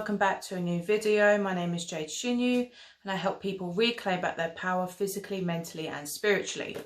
welcome back to a new video. My name is Jade Shinu and I help people reclaim back their power physically, mentally and spiritually.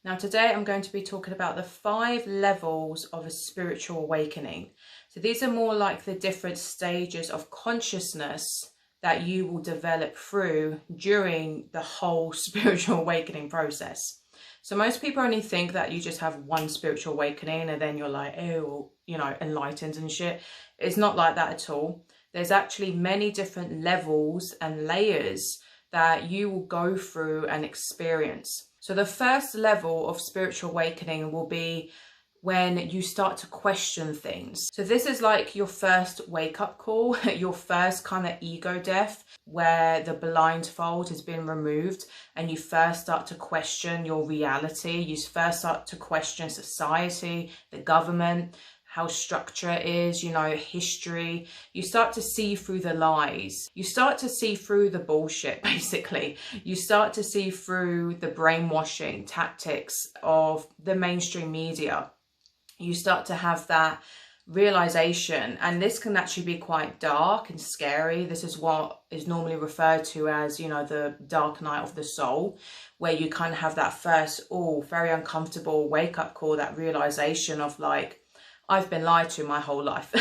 Now today I'm going to be talking about the 5 levels of a spiritual awakening. So these are more like the different stages of consciousness that you will develop through during the whole spiritual awakening process. So most people only think that you just have one spiritual awakening and then you're like, oh, you know, enlightened and shit. It's not like that at all. There's actually many different levels and layers that you will go through and experience. So the first level of spiritual awakening will be when you start to question things. So this is like your first wake-up call, your first kind of ego death, where the blindfold has been removed and you first start to question your reality. You first start to question society, the government, how structure is, you know, history. You start to see through the lies. You start to see through the bullshit, basically. You start to see through the brainwashing tactics of the mainstream media. You start to have that realization, and this can actually be quite dark and scary. This is what is normally referred to as, you know, the dark night of the soul, where you kind of have that first, very uncomfortable wake-up call, that realization of like, I've been lied to my whole life.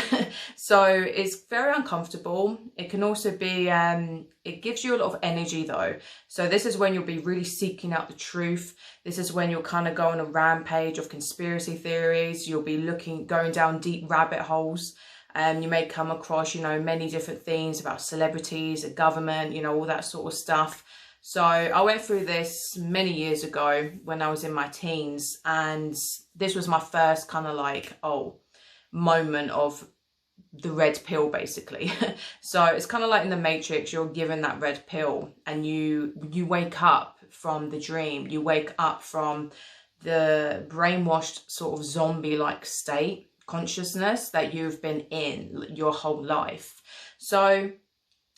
So it's very uncomfortable. It can also be, it gives you a lot of energy though. So this is when you'll be really seeking out the truth. This is when you'll kind of go on a rampage of conspiracy theories. You'll be going down deep rabbit holes. You may come across, you know, many different things about celebrities, the government, you know, all that sort of stuff. So I went through this many years ago when I was in my teens, and this was my first kind of like, moment of the red pill, basically. So it's kind of like in the Matrix, you're given that red pill and you wake up from the dream. You wake up from the brainwashed sort of zombie-like state consciousness that you've been in your whole life. So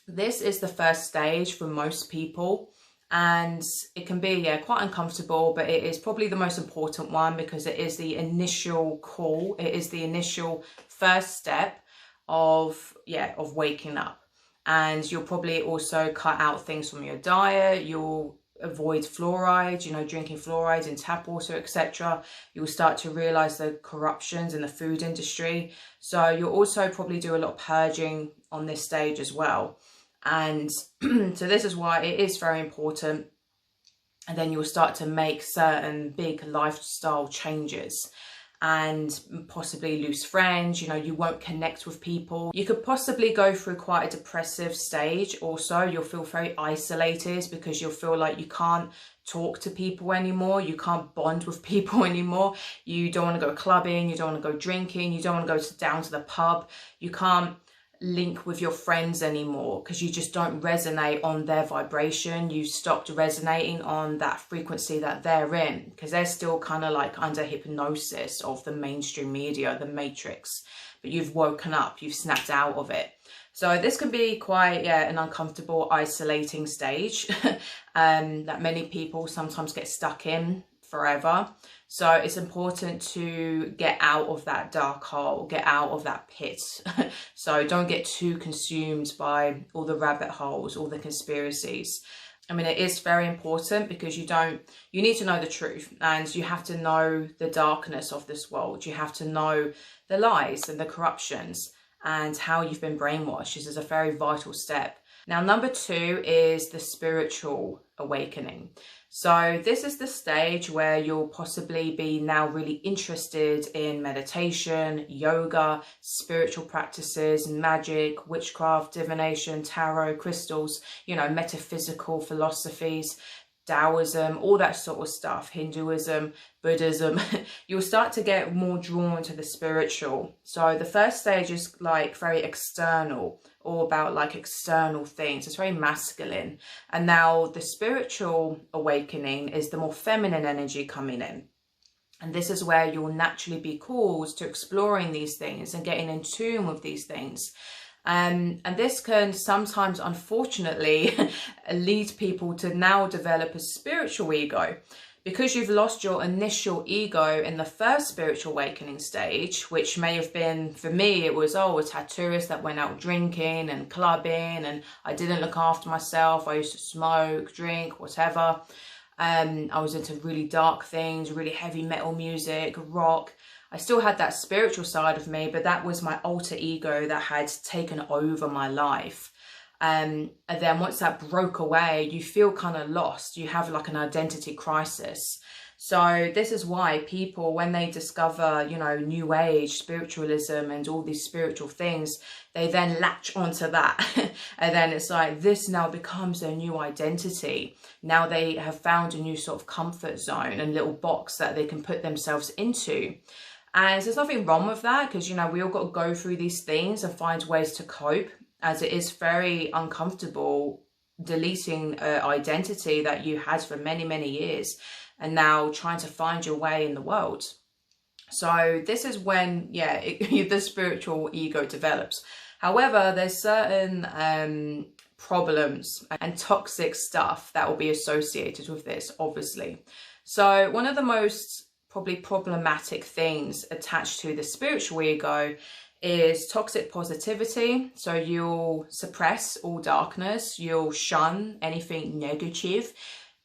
this is the first stage for most people. And it can be, quite uncomfortable, but it is probably the most important one because it is the initial call. It is the initial first step of waking up. And you'll probably also cut out things from your diet. You'll avoid fluoride, you know, drinking fluoride in tap water, etc. You'll start to realize the corruptions in the food industry. So you'll also probably do a lot of purging on this stage as well. And so this is why it is very important. And then you'll start to make certain big lifestyle changes and possibly lose friends. You know, you won't connect with people. You could possibly go through quite a depressive stage also. You'll feel very isolated because you'll feel like you can't talk to people anymore. You can't bond with people anymore. You don't want to go clubbing. You don't want to go drinking. You don't want to go down to the pub. You can't link with your friends anymore because you just don't resonate on their vibration. You stopped resonating on that frequency that they're in because they're still kind of like under hypnosis of the mainstream media, the Matrix, but you've woken up, you've snapped out of it. So this can be quite an uncomfortable, isolating stage that many people sometimes get stuck in forever. So it's important to get out of that dark hole, get out of that pit. So don't get too consumed by all the rabbit holes, all the conspiracies. I mean, it is very important because you need to know the truth, and you have to know the darkness of this world. You have to know the lies and the corruptions and how you've been brainwashed. This is a very vital step. Now, number 2 is the spiritual awakening. So this is the stage where you'll possibly be now really interested in meditation, yoga, spiritual practices, magic, witchcraft, divination, tarot, crystals, you know, metaphysical philosophies, Taoism, all that sort of stuff, Hinduism, Buddhism. You'll start to get more drawn to the spiritual. So the first stage is like very external, all about like external things. It's very masculine. And now the spiritual awakening is the more feminine energy coming in. And this is where you'll naturally be called to exploring these things and getting in tune with these things. And this can sometimes, unfortunately, lead people to now develop a spiritual ego, because you've lost your initial ego in the first spiritual awakening stage, which may have been, for me, it was, oh, a tattooist that went out drinking and clubbing, and I didn't look after myself. I used to smoke, drink, whatever. I was into really dark things, really heavy metal music, rock. I still had that spiritual side of me, but that was my alter ego that had taken over my life. And then once that broke away, you feel kind of lost. You have like an identity crisis. So this is why people, when they discover, you know, New Age, spiritualism and all these spiritual things, they then latch onto that. And then it's like, this now becomes their new identity. Now they have found a new sort of comfort zone and little box that they can put themselves into. And there's nothing wrong with that, because, you know, we all got to go through these things and find ways to cope, as it is very uncomfortable deleting an identity that you had for many, many years and now trying to find your way in the world. So this is when, yeah, the spiritual ego develops. However, there's certain problems and toxic stuff that will be associated with this, obviously. So one of the most probably problematic things attached to the spiritual ego is toxic positivity. So you'll suppress all darkness, you'll shun anything negative,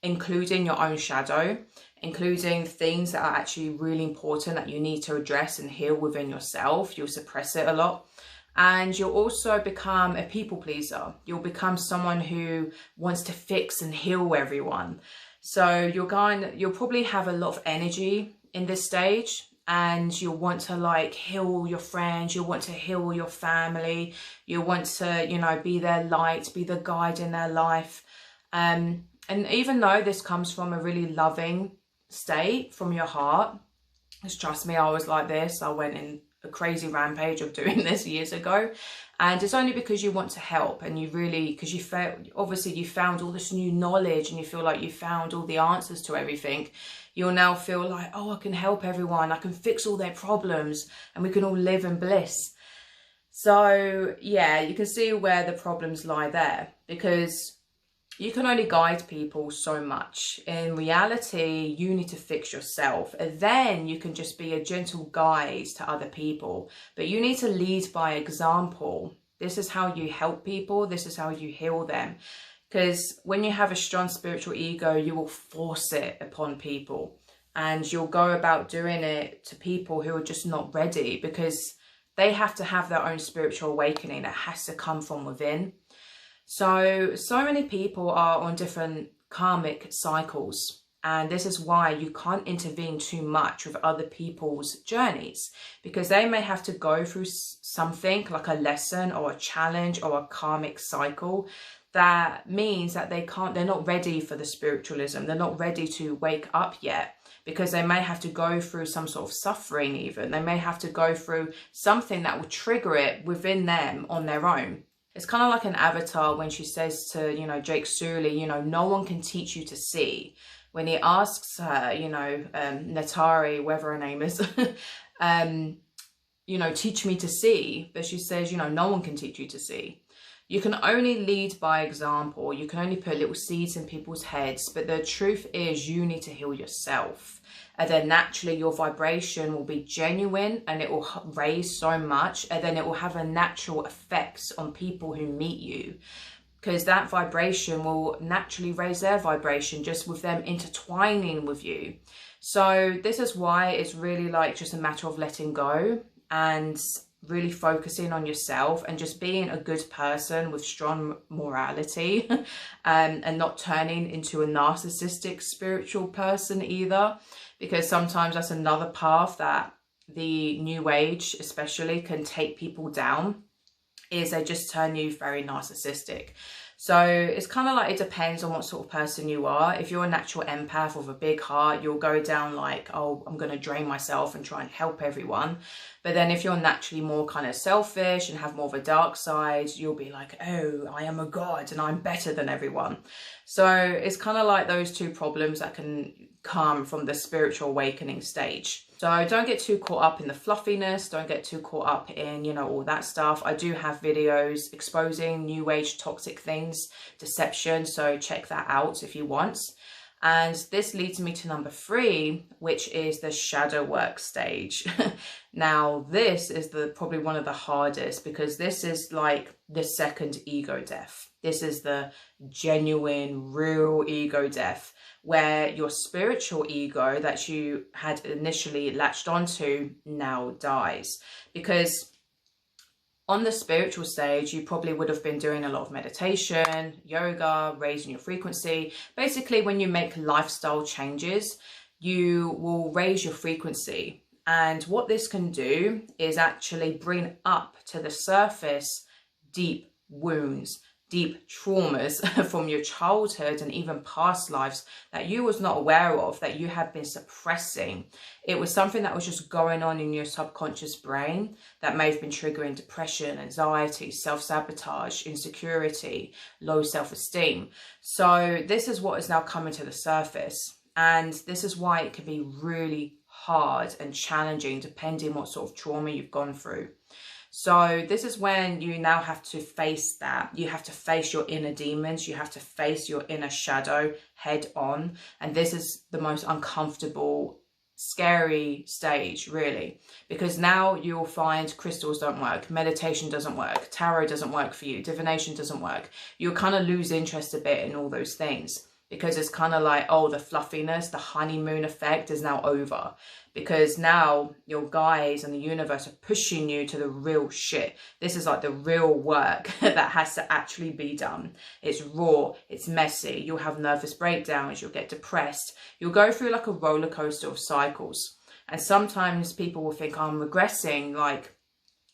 including your own shadow, including things that are actually really important that you need to address and heal within yourself. You'll suppress it a lot. And you'll also become a people pleaser. You'll become someone who wants to fix and heal everyone. So you'll probably have a lot of energy in this stage, and you'll want to like heal your friends, you'll want to heal your family, you'll want to, you know, be their light, be the guide in their life. And even though this comes from a really loving state from your heart, because trust me, I was like this. I went in a crazy rampage of doing this years ago, and it's only because you want to help, and you really, because you felt, obviously you found all this new knowledge and you feel like you found all the answers to everything. You'll now feel like, oh, I can help everyone, I can fix all their problems, and we can all live in bliss. So yeah, you can see where the problems lie there, because you can only guide people so much. In reality, you need to fix yourself, and then you can just be a gentle guide to other people. But you need to lead by example. This is how you help people. This is how you heal them. Because when you have a strong spiritual ego, you will force it upon people, and you'll go about doing it to people who are just not ready, because they have to have their own spiritual awakening that has to come from within. So many people are on different karmic cycles, and this is why you can't intervene too much with other people's journeys, because they may have to go through something like a lesson or a challenge or a karmic cycle. That means that they're not ready for the spiritualism. They're not ready to wake up yet, because they may have to go through some sort of suffering even. They may have to go through something that will trigger it within them on their own. It's kind of like an Avatar when she says to, you know, Jake Sully, you know, no one can teach you to see. When he asks her, you know, Natari, whatever her name is, you know, teach me to see. But she says, you know, no one can teach you to see. You can only lead by example. You can only put little seeds in people's heads. But the truth is, you need to heal yourself. And then naturally your vibration will be genuine, and it will raise so much, and then it will have a natural effects on people who meet you, because that vibration will naturally raise their vibration just with them intertwining with you. So this is why it's really like just a matter of letting go and really focusing on yourself and just being a good person with strong morality, and not turning into a narcissistic spiritual person either, because sometimes that's another path that the New Age especially can take people down, is they just turn you very narcissistic. So it's kind of like, it depends on what sort of person you are. If you're a natural empath with a big heart, you'll go down like, oh, I'm going to drain myself and try and help everyone. But then if you're naturally more kind of selfish and have more of a dark side, you'll be like, oh, I am a god and I'm better than everyone. So it's kind of like those two problems that can come from the spiritual awakening stage. So don't get too caught up in the fluffiness. Don't get too caught up in, you know, all that stuff. I do have videos exposing New Age toxic things, deception. So check that out if you want. And this leads me to number 3, which is the shadow work stage. Now, this is probably one of the hardest, because this is like the second ego death. This is the genuine, real ego death, where your spiritual ego that you had initially latched onto now dies. Because on the spiritual stage, you probably would have been doing a lot of meditation, yoga, raising your frequency. Basically, when you make lifestyle changes, you will raise your frequency. And what this can do is actually bring up to the surface deep wounds, deep traumas from your childhood and even past lives that you was not aware of, that you have been suppressing. It was something that was just going on in your subconscious brain that may have been triggering depression, anxiety, self-sabotage, insecurity, low self-esteem. So this is what is now coming to the surface. And this is why it can be really hard and challenging depending what sort of trauma you've gone through. So this is when you now have to face that. You have to face your inner demons. You have to face your inner shadow head on. And this is the most uncomfortable, scary stage, really. Because now you'll find crystals don't work. Meditation doesn't work. Tarot doesn't work for you. Divination doesn't work. You'll kind of lose interest a bit in all those things. Because it's kind of like, oh, the fluffiness, the honeymoon effect is now over. Because now your guides and the universe are pushing you to the real shit. This is like the real work that has to actually be done. It's raw, it's messy. You'll have nervous breakdowns, you'll get depressed. You'll go through like a roller coaster of cycles. And sometimes people will think, oh, I'm regressing, like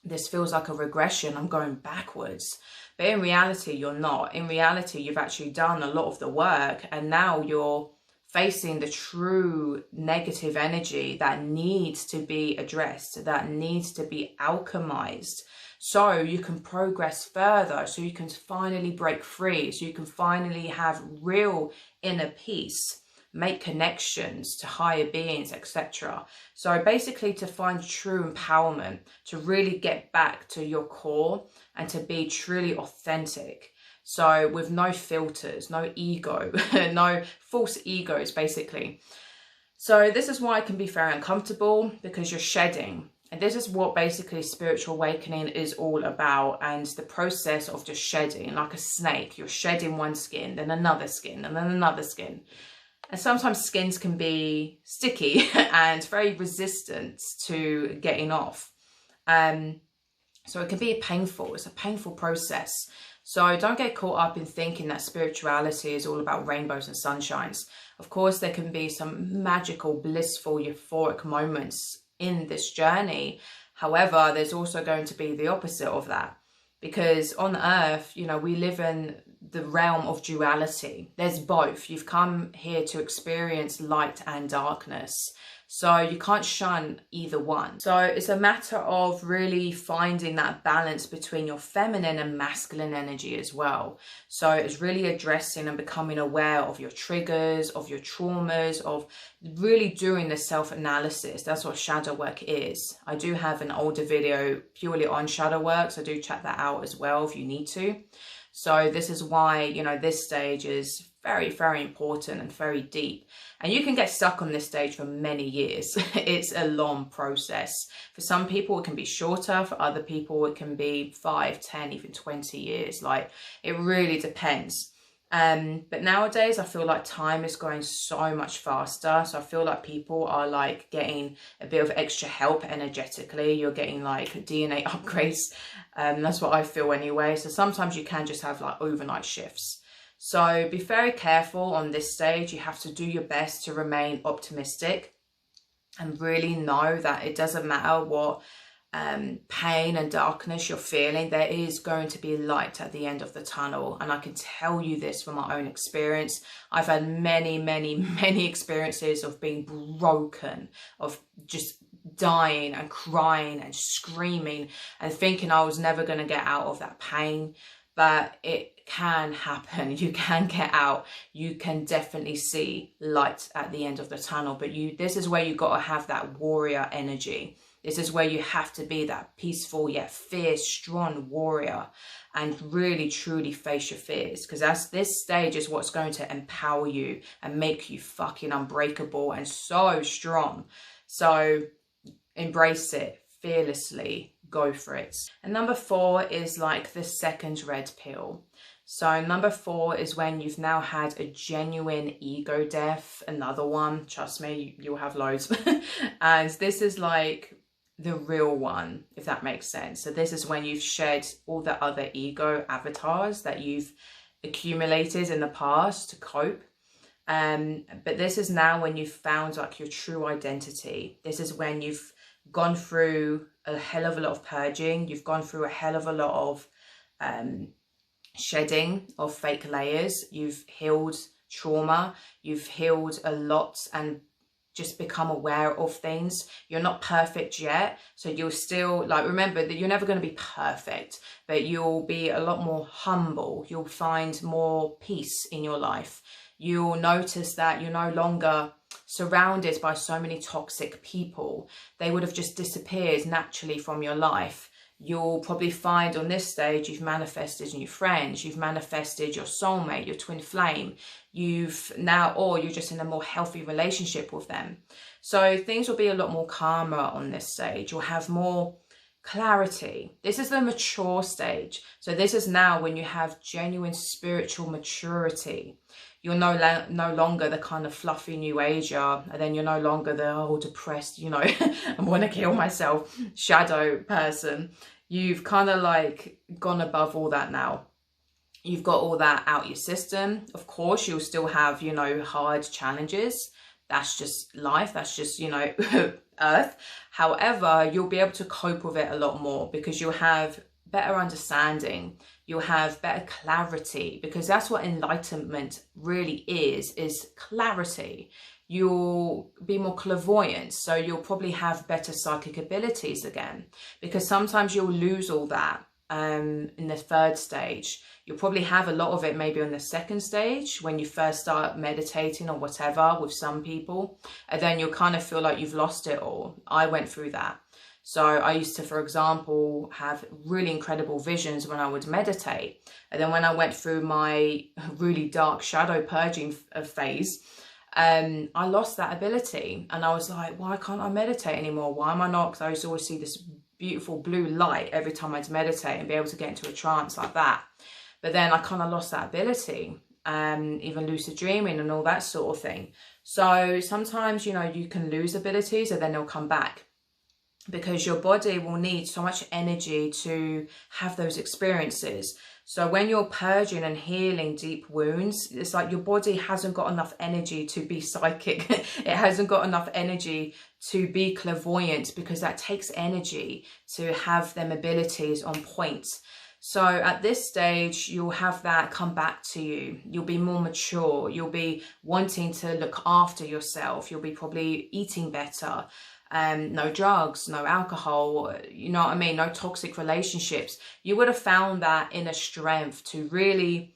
this feels like a regression, I'm going backwards. But in reality, you're not. In reality, you've actually done a lot of the work, and now you're facing the true negative energy that needs to be addressed, that needs to be alchemized, so you can progress further, so you can finally break free, so you can finally have real inner peace, make connections to higher beings, etc. So basically to find true empowerment, to really get back to your core and to be truly authentic. So with no filters, no ego, no false egos, basically. So this is why it can be very uncomfortable, because you're shedding. And this is what basically spiritual awakening is all about. And the process of just shedding, like a snake, you're shedding one skin, then another skin, and then another skin. And sometimes skins can be sticky and very resistant to getting off. So it can be painful. It's a painful process. So don't get caught up in thinking that spirituality is all about rainbows and sunshines. Of course, there can be some magical, blissful, euphoric moments in this journey. However, there's also going to be the opposite of that. Because on Earth, you know, we live in the realm of duality. There's both. You've come here to experience light and darkness. So you can't shun either one. So it's a matter of really finding that balance between your feminine and masculine energy as well. So it's really addressing and becoming aware of your triggers, of your traumas, of really doing the self-analysis. That's what shadow work is. I do have an older video purely on shadow work, so do check that out as well if you need to. So this is why, you know, this stage is very, very important and very deep. And you can get stuck on this stage for many years. It's a long process. For some people, it can be shorter. For other people, it can be 5, 10, even 20 years. Like, it really depends. But nowadays, I feel like time is going so much faster. So I feel like people are like getting a bit of extra help energetically. You're getting like DNA upgrades. That's what I feel anyway. So sometimes you can just have like overnight shifts. So be very careful on this stage. You have to do your best to remain optimistic and really know that it doesn't matter what pain and darkness you're feeling, there is going to be light at the end of the tunnel. And I can tell you this from my own experience. I've had many, many, many experiences of being broken, of just dying and crying and screaming and thinking I was never going to get out of that pain. but it can happen. You can get out. You can definitely see light at the end of the tunnel, but this is where you got to have that warrior energy. This is where you have to be that peaceful yet fierce, strong warrior, and really truly face your fears, because this stage is what's going to empower you and make you fucking unbreakable and so strong. So embrace it fearlessly, go for it. And number 4 is like the second red pill. So number 4 is when you've now had a genuine ego death, another one, trust me, you'll have loads. And this is like the real one, if that makes sense. So this is when you've shed all the other ego avatars that you've accumulated in the past to cope. But this is now when you've found like your true identity. This is when you've gone through a hell of a lot of purging. You've gone through a hell of a lot of shedding of fake layers. You've healed trauma. You've healed a lot and just become aware of things. You're not perfect yet, so you'll still, like, remember that you're never going to be perfect, but you'll be a lot more humble. You'll find more peace in your life. You'll notice that you're no longer surrounded by so many toxic people. They would have just disappeared naturally from your life. You'll probably find on this stage you've manifested new friends, you've manifested your soulmate, your twin flame, or you're just in a more healthy relationship with them. So things will be a lot more calmer on this stage. You'll have more clarity. This is the mature stage. So this is now when you have genuine spiritual maturity. You're no longer the kind of fluffy new ager, and then you're no longer the depressed, I want to kill myself shadow person. You've kind of like gone above all that now. You've got all that out your system. Of course, you'll still have, hard challenges. That's just life. That's just, earth. However, you'll be able to cope with it a lot more because you'll have better understanding. You'll have better clarity, because that's what enlightenment really is clarity. You'll be more clairvoyant, so you'll probably have better psychic abilities again, because sometimes you'll lose all that in the 3rd stage. You'll probably have a lot of it maybe on the 2nd stage when you first start meditating or whatever with some people, and then you'll kind of feel like you've lost it all. I went through that. So I used to, for example, have really incredible visions when I would meditate. And then when I went through my really dark shadow purging phase, I lost that ability. And I was like, why can't I meditate anymore? Why am I not? Because I used to always see this beautiful blue light every time I'd meditate and be able to get into a trance like that. But then I kind of lost that ability, even lucid dreaming and all that sort of thing. So sometimes, you can lose abilities and then they'll come back, because your body will need so much energy to have those experiences. So when you're purging and healing deep wounds, it's like your body hasn't got enough energy to be psychic. It hasn't got enough energy to be clairvoyant, because that takes energy to have them abilities on point. So at this stage, you'll have that come back to you. You'll be more mature. You'll be wanting to look after yourself. You'll be probably eating better. No drugs, no alcohol, you know what I mean? No toxic relationships. You would have found that inner strength to really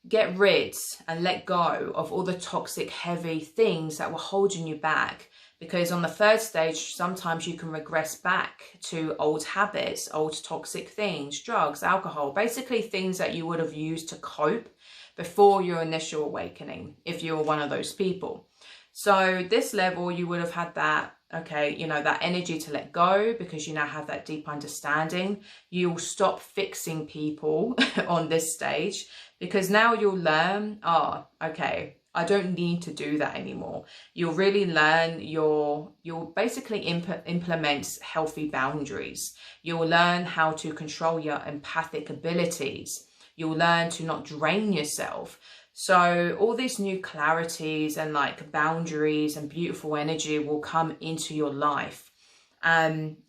get rid and let go of all the toxic, heavy things that were holding you back. Because on the 3rd stage, sometimes you can regress back to old habits, old toxic things, drugs, alcohol, basically things that you would have used to cope before your initial awakening, if you were one of those people. So this level, you would have had that, that energy to let go, because you now have that deep understanding. You'll stop fixing people on this stage, because now you'll learn, I don't need to do that anymore. You'll really learn you'll basically implement healthy boundaries. You'll learn how to control your empathic abilities. You'll learn to not drain yourself. So all these new clarities and like boundaries and beautiful energy will come into your life.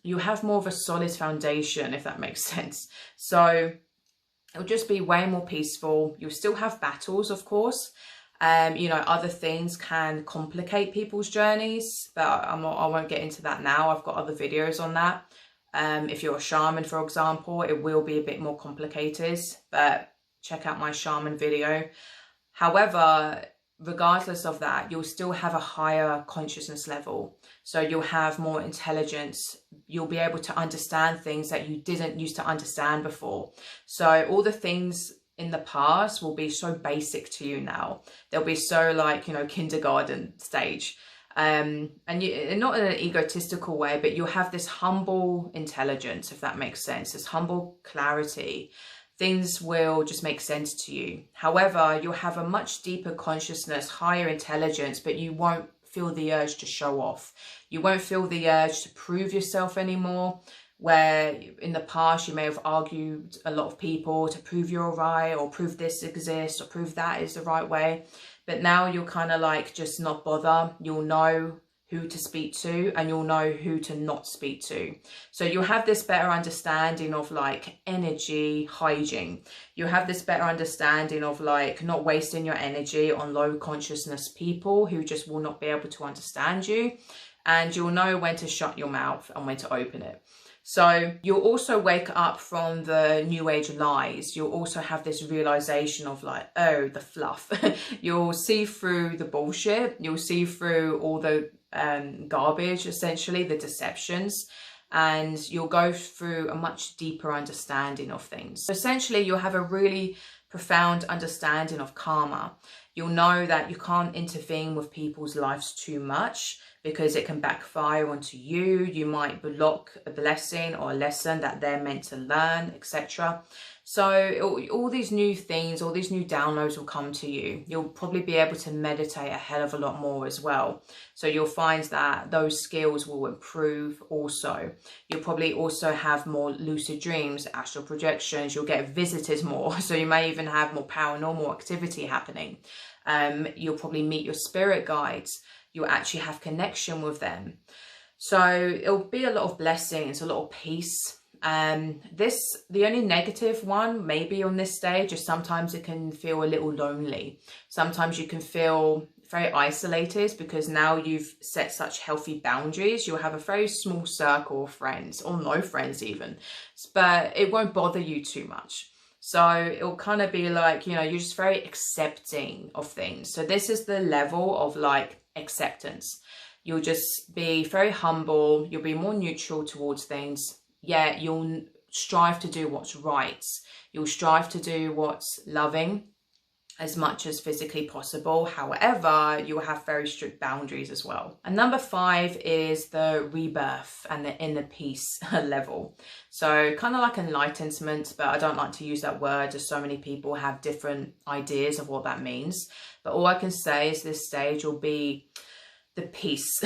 You have more of a solid foundation, if that makes sense. So it'll just be way more peaceful. You'll still have battles, of course. Other things can complicate people's journeys, but I won't get into that now. I've got other videos on that. If you're a shaman, for example, it will be a bit more complicated, but check out my shaman video. However, regardless of that, you'll still have a higher consciousness level. So you'll have more intelligence. You'll be able to understand things that you didn't used to understand before. So all the things in the past will be so basic to you now. They'll be so like, you know, kindergarten stage. And not in an egotistical way, but you'll have this humble intelligence, if that makes sense, this humble clarity. Things will just make sense to you. However, you'll have a much deeper consciousness, higher intelligence, but you won't feel the urge to show off. You won't feel the urge to prove yourself anymore, where in the past you may have argued a lot of people to prove you're right, or prove this exists, or prove that is the right way. But now you'll kind of like just not bother. You'll know who to speak to, and you'll know who to not speak to. So you'll have this better understanding of like energy hygiene. You'll have this better understanding of like not wasting your energy on low consciousness people who just will not be able to understand you. And you'll know when to shut your mouth and when to open it. So you'll also wake up from the new age lies. You'll also have this realization of like, oh, the fluff. You'll see through the bullshit. You'll see through all the garbage, essentially, the deceptions. And you'll go through a much deeper understanding of things. So essentially, you'll have a really profound understanding of karma. You'll know that you can't intervene with people's lives too much, because it can backfire onto you. You might block a blessing or a lesson that they're meant to learn, etc. So all these new things, all these new downloads will come to you. You'll probably be able to meditate a hell of a lot more as well. So you'll find that those skills will improve also. You'll probably also have more lucid dreams, astral projections. You'll get visited more. So you may even have more paranormal activity happening. You'll probably meet your spirit guides. You'll actually have connection with them. So it'll be a lot of blessings, a lot of peace. The only negative one maybe on this stage is sometimes it can feel a little lonely. Sometimes you can feel very isolated, because now you've set such healthy boundaries. You'll have a very small circle of friends, or no friends even, but it won't bother you too much. So it'll kind of be like, you know, you're just very accepting of things. So this is the level of like acceptance. You'll just be very humble. You'll be more neutral towards things. Yeah, you'll strive to do what's right. You'll strive to do what's loving as much as physically possible. However, you'll have very strict boundaries as well. And number 5 is the rebirth and the inner peace level. So kind of like enlightenment, but I don't like to use that word as so many people have different ideas of what that means. But all I can say is this stage will be the peace,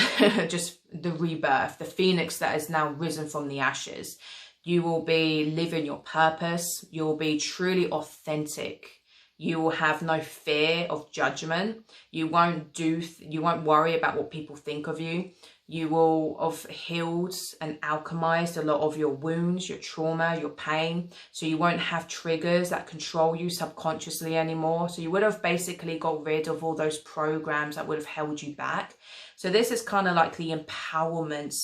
just the rebirth, the phoenix that has now risen from the ashes. You will be living your purpose. You'll be truly authentic. You will have no fear of judgment. You won't worry about what people think of you. You will have healed and alchemized a lot of your wounds, your trauma, your pain. So you won't have triggers that control you subconsciously anymore. So you would have basically got rid of all those programs that would have held you back. So this is kind of like the empowerment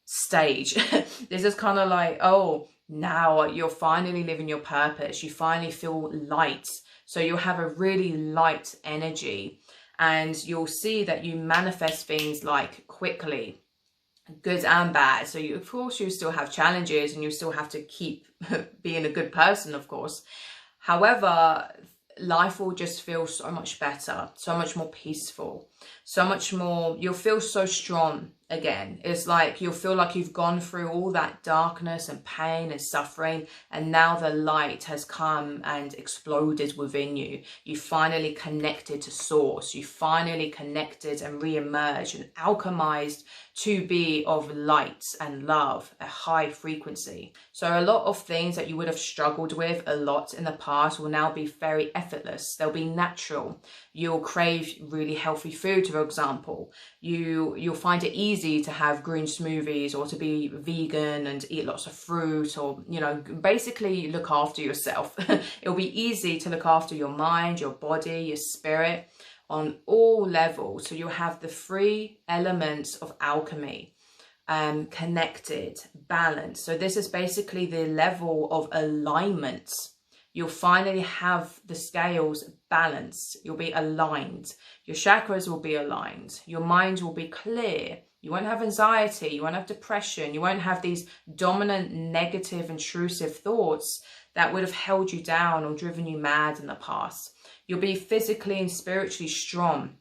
stage. This is kind of like, oh, now you're finally living your purpose. You finally feel light. So you'll have a really light energy, and you'll see that you manifest things like quickly, good and bad. So you, of course, you still have challenges, and you still have to keep being a good person, of course. However, life will just feel so much better, so much more peaceful, so much more, you'll feel so strong again. It's like you'll feel like you've gone through all that darkness and pain and suffering, and now the light has come and exploded within you. You finally connected to source. You finally connected and re-emerged and alchemized to be of light and love, a high frequency. So a lot of things that you would have struggled with a lot in the past will now be very effortless. They'll be natural. You'll crave really healthy food, for example. You'll find it easy to have green smoothies, or to be vegan and eat lots of fruit, or, you know, basically look after yourself. It'll be easy to look after your mind, your body, your spirit on all levels. So you'll have the 3 elements of alchemy, connected, balanced. So this is basically the level of alignment. You'll finally have the scales balanced. You'll be aligned. Your chakras will be aligned. Your mind will be clear. You won't have anxiety. You won't have depression. You won't have these dominant, negative, intrusive thoughts that would have held you down or driven you mad in the past. You'll be physically and spiritually strong.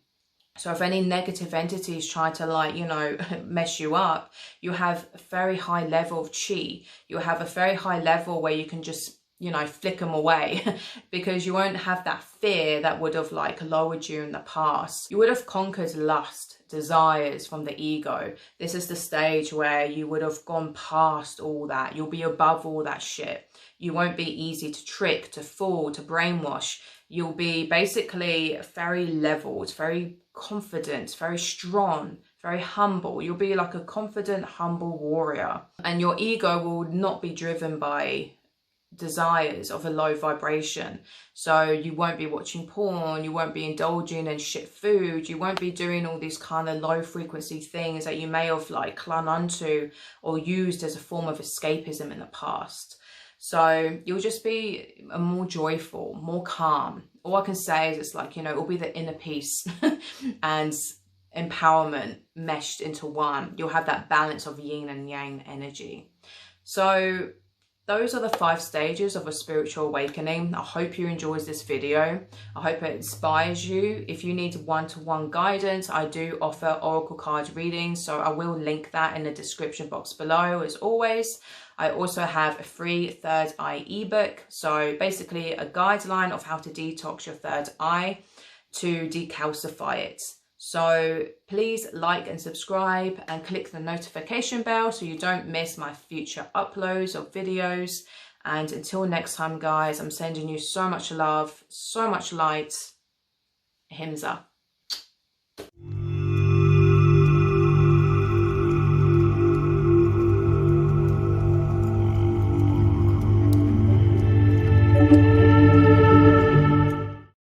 So if any negative entities try to, like, you know, mess you up, you have a very high level of chi. You have a very high level where you can just, you know, flick them away because you won't have that fear that would have like lowered you in the past. You would have conquered lust, desires from the ego. This is the stage where you would have gone past all that. You'll be above all that shit. You won't be easy to trick, to fool, to brainwash. You'll be basically very leveled, very confident, very strong, very humble. You'll be like a confident, humble warrior. And your ego will not be driven by desires of a low vibration. So you won't be watching porn, you won't be indulging in shit food, you won't be doing all these kind of low frequency things that you may have like clung onto or used as a form of escapism in the past. So you'll just be a more joyful, more calm. All I can say is it's like, you know, it'll be the inner peace and empowerment meshed into one. You'll have that balance of yin and yang energy. So those are the 5 stages of a spiritual awakening. I hope you enjoyed this video. I hope it inspires you. If you need one-to-one guidance, I do offer oracle card readings, so I will link that in the description box below as always. I also have a free third eye ebook, so basically a guideline of how to detox your third eye to decalcify it. So please like and subscribe and click the notification bell so you don't miss my future uploads of videos. And until next time, guys, I'm sending you so much love, so much light. Ahimsa.